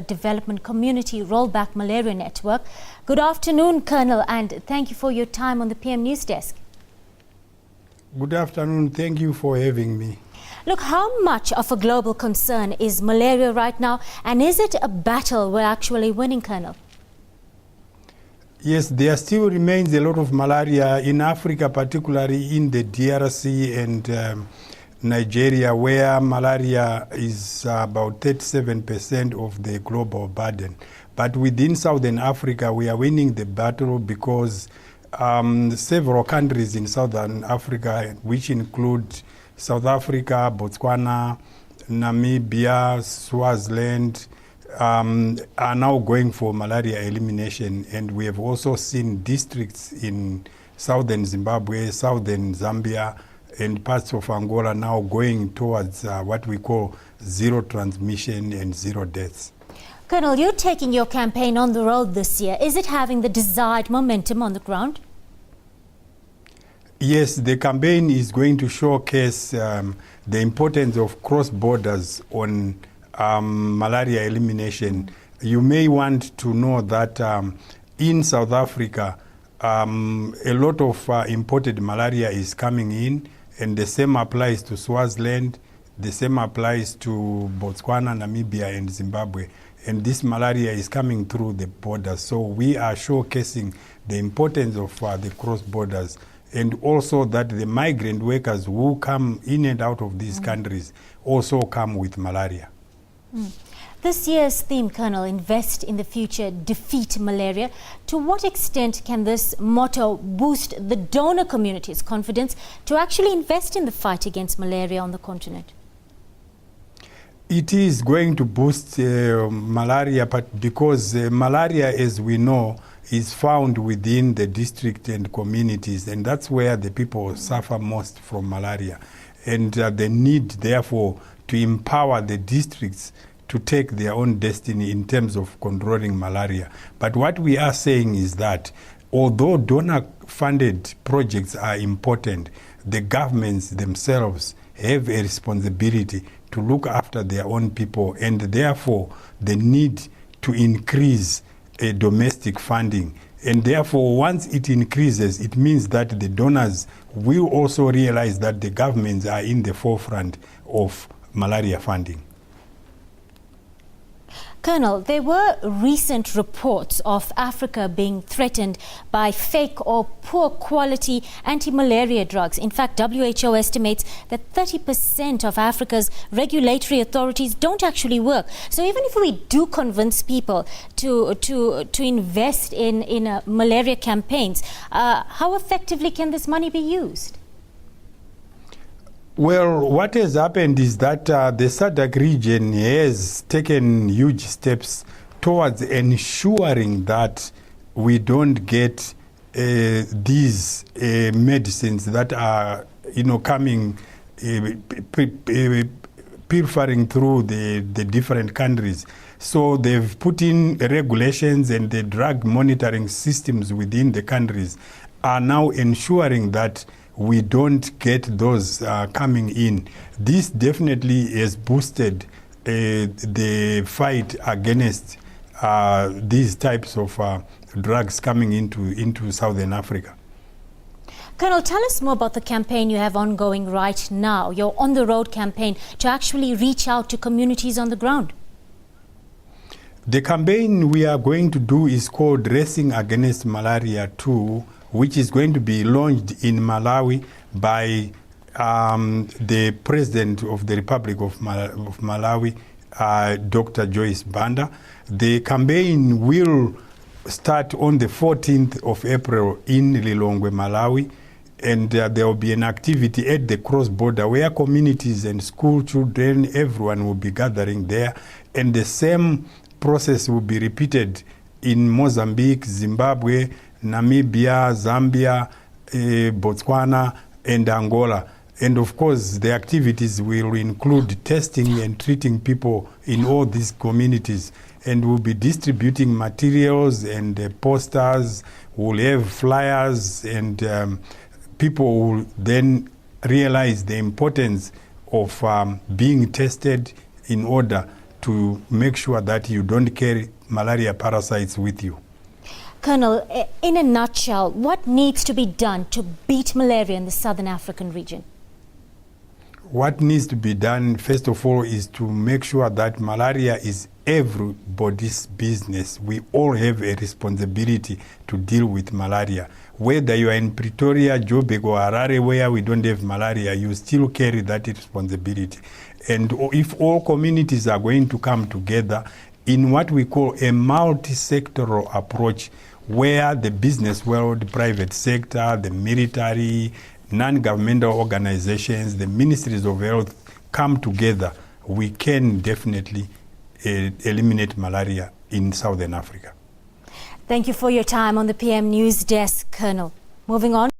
Development Community Rollback Malaria Network. Good afternoon, Colonel, and thank you for your time on the PM News Desk. Good afternoon. Thank you for having me. Look, how much of a global concern is malaria right now, and is it a battle we're actually winning, Colonel? Yes, there still remains a lot of malaria in Africa, particularly in the DRC and Nigeria, where malaria is about 37% of the global burden. But within Southern Africa, we are winning the battle because several countries in Southern Africa, which include South Africa, Botswana, Namibia, Swaziland, are now going for malaria elimination. And we have also seen districts in southern Zimbabwe, southern Zambia, and parts of Angola now going towards what we call zero transmission and zero deaths. Colonel, you're taking your campaign on the road this year. Is it having the desired momentum on the ground? Yes, the campaign is going to showcase the importance of cross borders on malaria elimination. You may want to know that in South Africa, a lot of imported malaria is coming in, and the same applies to Swaziland, the same applies to Botswana, Namibia, and Zimbabwe. And this malaria is coming through the borders. So we are showcasing the importance of the cross borders, and also that the migrant workers who come in and out of these countries also come with malaria. This year's theme, Colonel, invest in the future, defeat malaria. To what extent can this motto boost the donor community's confidence to actually invest in the fight against malaria on the continent? It is going to boost malaria, but because malaria, as we know, is found within the district and communities, and that's where the people suffer most from malaria. And the need, therefore, to empower the districts to take their own destiny in terms of controlling malaria. But what we are saying is that although donor-funded projects are important, the governments themselves have a responsibility to look after their own people, and therefore the need to increase domestic funding. And therefore, once it increases, it means that the donors will also realize that the governments are in the forefront of malaria funding. Colonel, there were recent reports of Africa being threatened by fake or poor quality anti-malaria drugs. In fact, WHO estimates that 30% of Africa's regulatory authorities don't actually work. So even if we do convince people to invest in malaria campaigns, how effectively can this money be used? Well, what has happened is that the SADC region has taken huge steps towards ensuring that we don't get these medicines that are, coming, pilfering through the different countries. So they've put in regulations, and the drug monitoring systems within the countries are now ensuring that we don't get those coming in. This definitely has boosted the fight against these types of drugs coming into Southern Africa. Colonel, tell us more about the campaign you have ongoing right now, your on-the-road campaign to actually reach out to communities on the ground. The campaign we are going to do is called Racing Against Malaria 2, which is going to be launched in Malawi by the President of the Republic of Malawi, Dr. Joyce Banda. The campaign will start on the 14th of April in Lilongwe, Malawi, and there will be an activity at the cross-border where communities and school children, everyone will be gathering there, and the same process will be repeated in Mozambique, Zimbabwe, Namibia, Zambia, Botswana, and Angola. And of course, the activities will include testing and treating people in all these communities. And we'll be distributing materials and posters. We'll have flyers, and people will then realize the importance of being tested in order to make sure that you don't carry malaria parasites with you. Colonel, in a nutshell, what needs to be done to beat malaria in the Southern African region? What needs to be done, first of all, is to make sure that malaria is everybody's business. We all have a responsibility to deal with malaria. Whether you are in Pretoria, Joburg or Harare where we don't have malaria, you still carry that responsibility. And if all communities are going to come together in what we call a multi-sectoral approach, where the business world, the private sector, the military, non-governmental organizations, the ministries of health come together, we can definitely eliminate malaria in Southern Africa. Thank you for your time on the PM News Desk, Colonel. Moving on.